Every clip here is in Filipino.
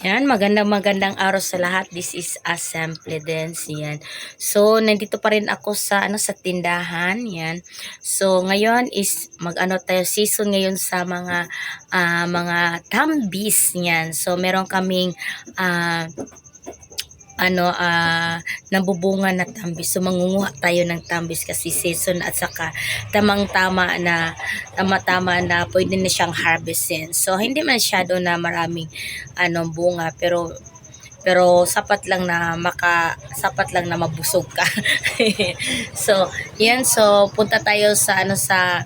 Yan, magandang araw sa lahat. This is Assemble Dance. Yan. So, nandito pa rin ako sa sa tindahan. Yan. So, ngayon is tayo season ngayon sa mga tambis. Yan. So, meron kaming ah, nabubunga na tambis. So mangunguha tayo ng tambis kasi season at saka tama-tama na pwede na siyang harvestin. So hindi masyado na maraming bunga pero sapat lang na mabusog ka. So, yan, so punta tayo sa sa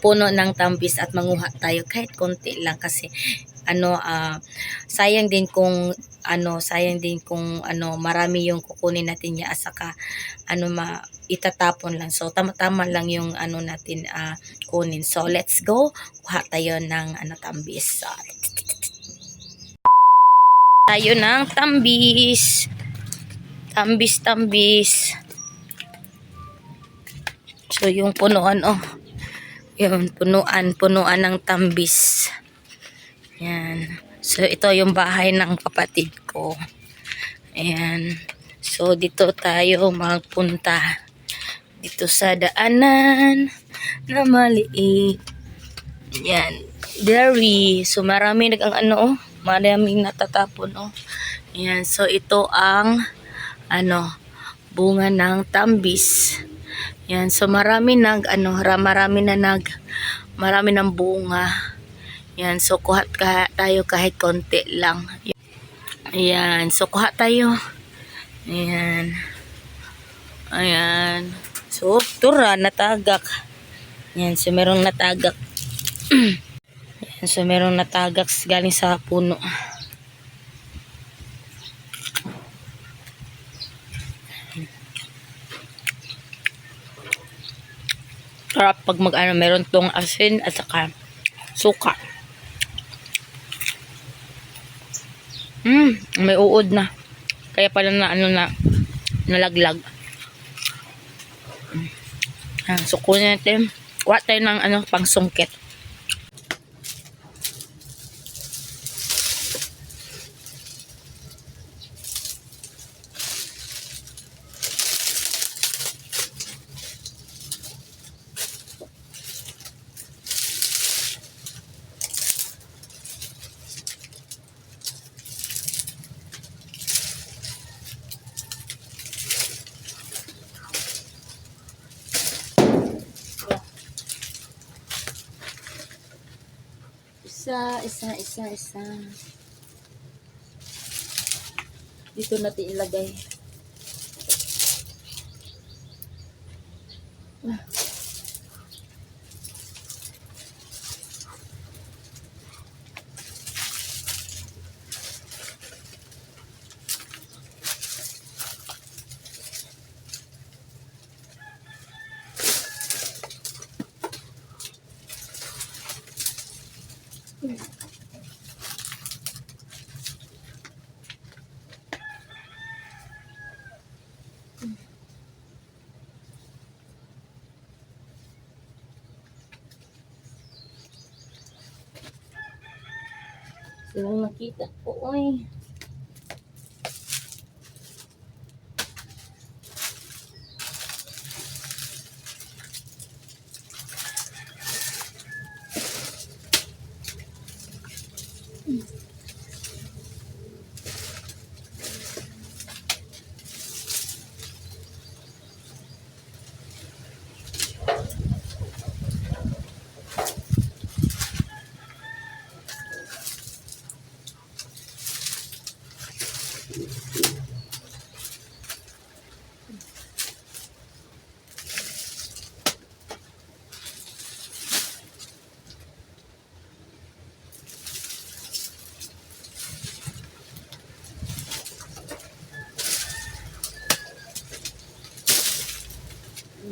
puno ng tambis at manguha tayo kahit konti lang kasi sayang din kung marami yung kukunin natin niya at saka itatapon lang. So tama-tama lang yung natin kunin. So let's go. Kuha tayo ng tambis. So, tayo ng tambis. Tambis. So yung punuan yun, punuan ng tambis. Yan. So, ito yung bahay ng kapatid ko. Ayan. So, dito tayo magpunta. Dito sa daanan na maliit. Yan. Dairy. So, marami maraming natatapon, Ayan. So, ito ang, bunga ng tambis. Yan. So, marami ng bunga. Yan, so kuha tayo kahit konti lang. Ayan, so kuha tayo. Ayan. So, tura, natagak. Ayan, so merong natagak. Ayan, so merong natagak galing sa puno. Sarap pag meron tong asin at saka suka. May uod na. Kaya pala nalaglag. So kunin natin. Kuha tayo ng pangsungkit. Isa. Dito natin ilagay. Silang nakita ko,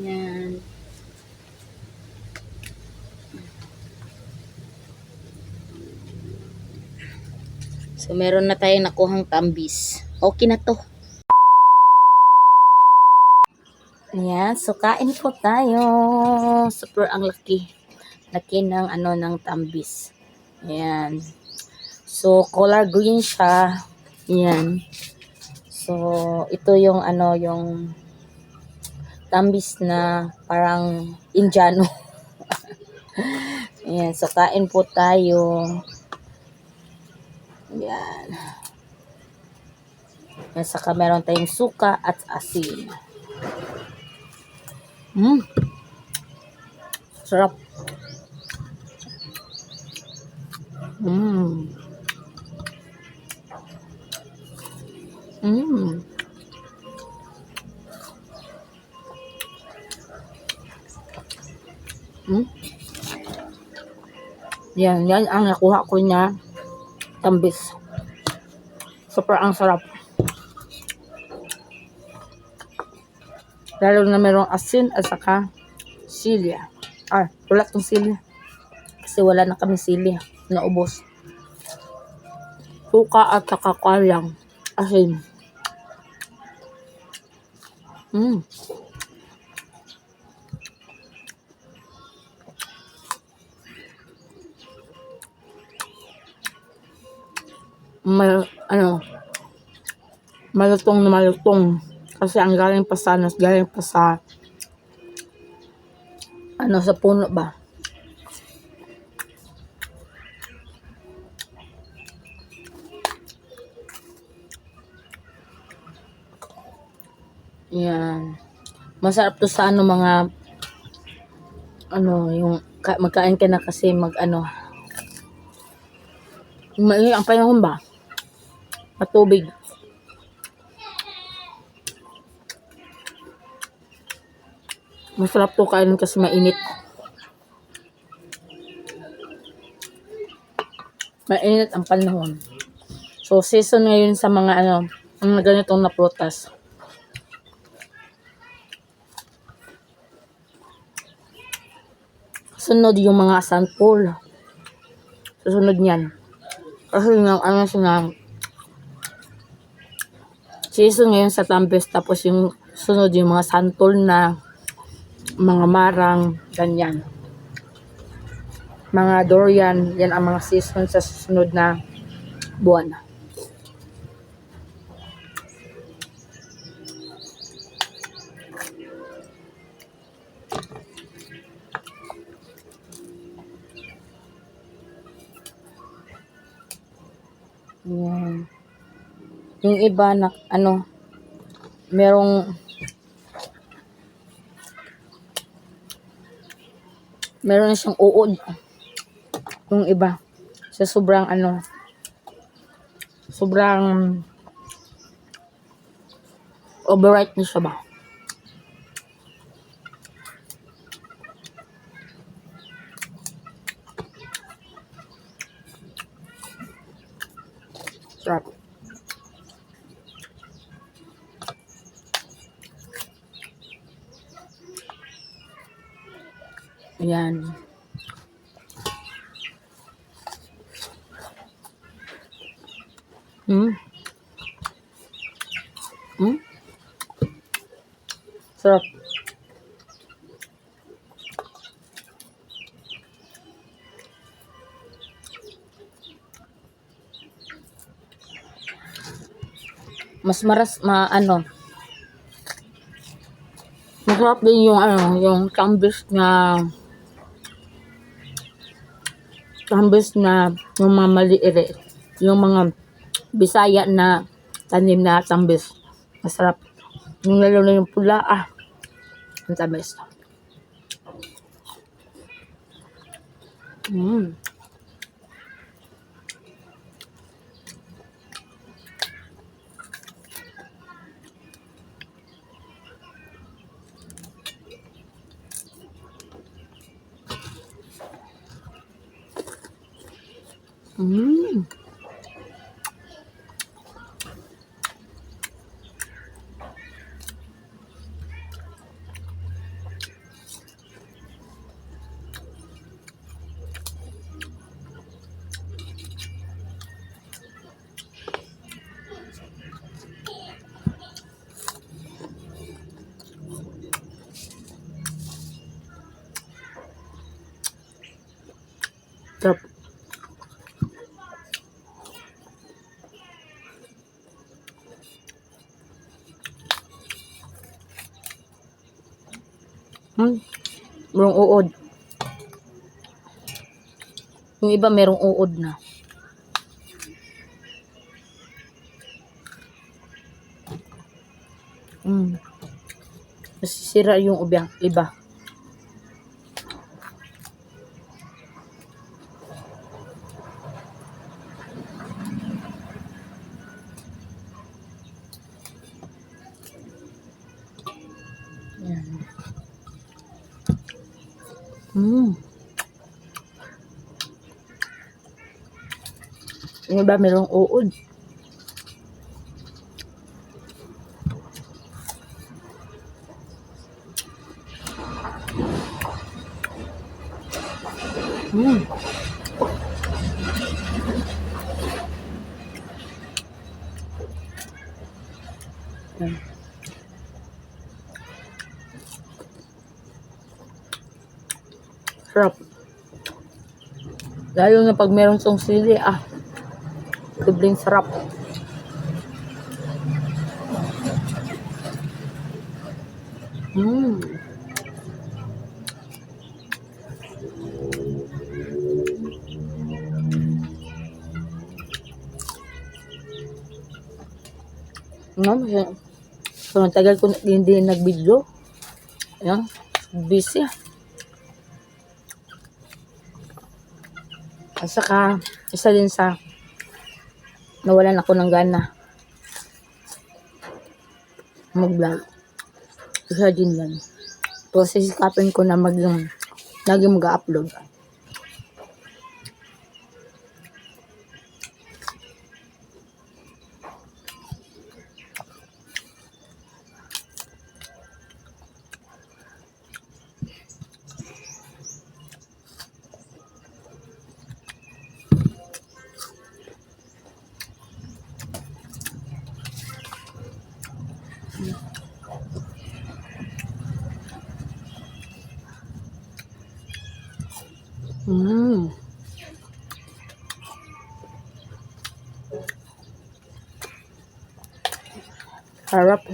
Yan. So, meron na tayong nakuhang tambis. Okay na to. Ayan. So, kain po tayo. Super ang laki. Laki ng ng tambis. Ayan. So, color green siya. Yan. So, ito yung yung tambis na parang Indiano. Ayan, so kain po tayo. Yan. At saka meron tayong suka at asin. Sarap. Mm. Mm. Mm. Yan ang nakuha ko niya. Tambis. Super ang sarap. Lalo na merong asin at saka silya. Wala tong silya. Kasi wala na kami silya. Naubos. Suka at saka kalyang. Asin. Mm. May, malutong na malutong. Kasi ang galing pa sa sa puno ba? Yan. Masarap to sa mga yung magkain ka na kasi ang panahon ba? Matubig. Masarap to kainin kasi mainit. Mainit ang panahon. So, season ngayon sa mga ganitong na prutas. Sunod yung mga santol. Susunod niyan. Kasi season ngayon sa tambis, tapos yung sunod yung mga santol na mga marang, ganyan. Mga durian, yan ang mga season sa susunod na buwan. Yan. Yung iba na meron na siyang uod. Yung iba sa sobrang overripe na siya ba? Sarap. Ayan. Sarap. Mas masarap din yung tambis na yung mga maliit, yung mga Bisaya na tanim na tambis. Masarap. Yung lalo na yung pula, ang tambis. Sarap. Merong uod. Yung iba merong uod na. Nasisira yung iba. Yan. Yung iba merong uod. Yan. Sarap. Lalo na pag merong song sili, dobling sarap. So, tagal ko hindi nag-video. Ayan, busy. At saka, isa din sa nawalan ako ng gana mag-vlog. Isa din yan. So, sisikapin ko na lagi mag-upload. Sarap.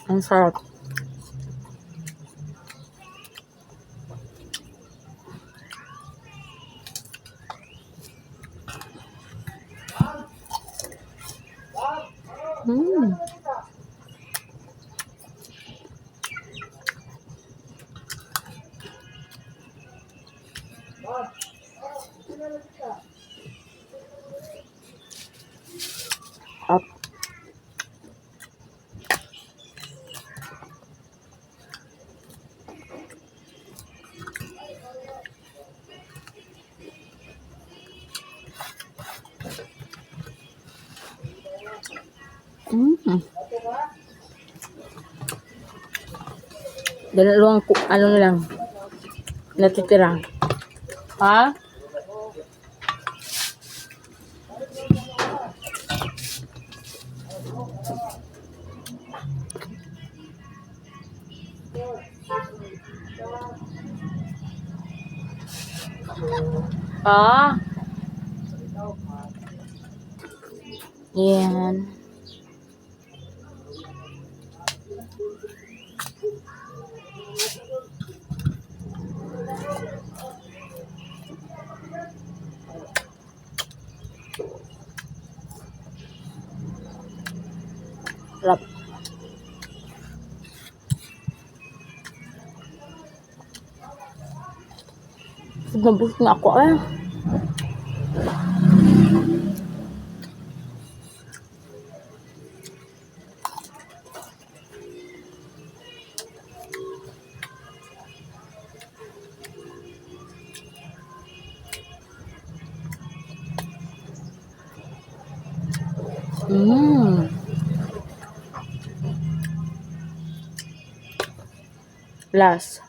Ang sarap. Up. Dalawang ano na lang natitira. Ha? Yan. Nabusog na ako eh. Last.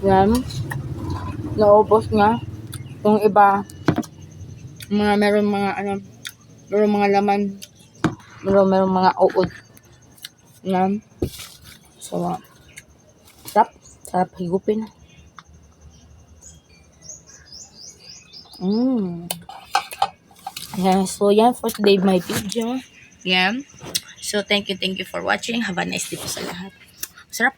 Yan. Naubos nga. Yung iba, meron mga laman, meron mga uod. Yan. So, sarap higupin. Yan. So, yan for today my video. Yan. So, thank you for watching. Have a nice day po sa lahat. Sarap.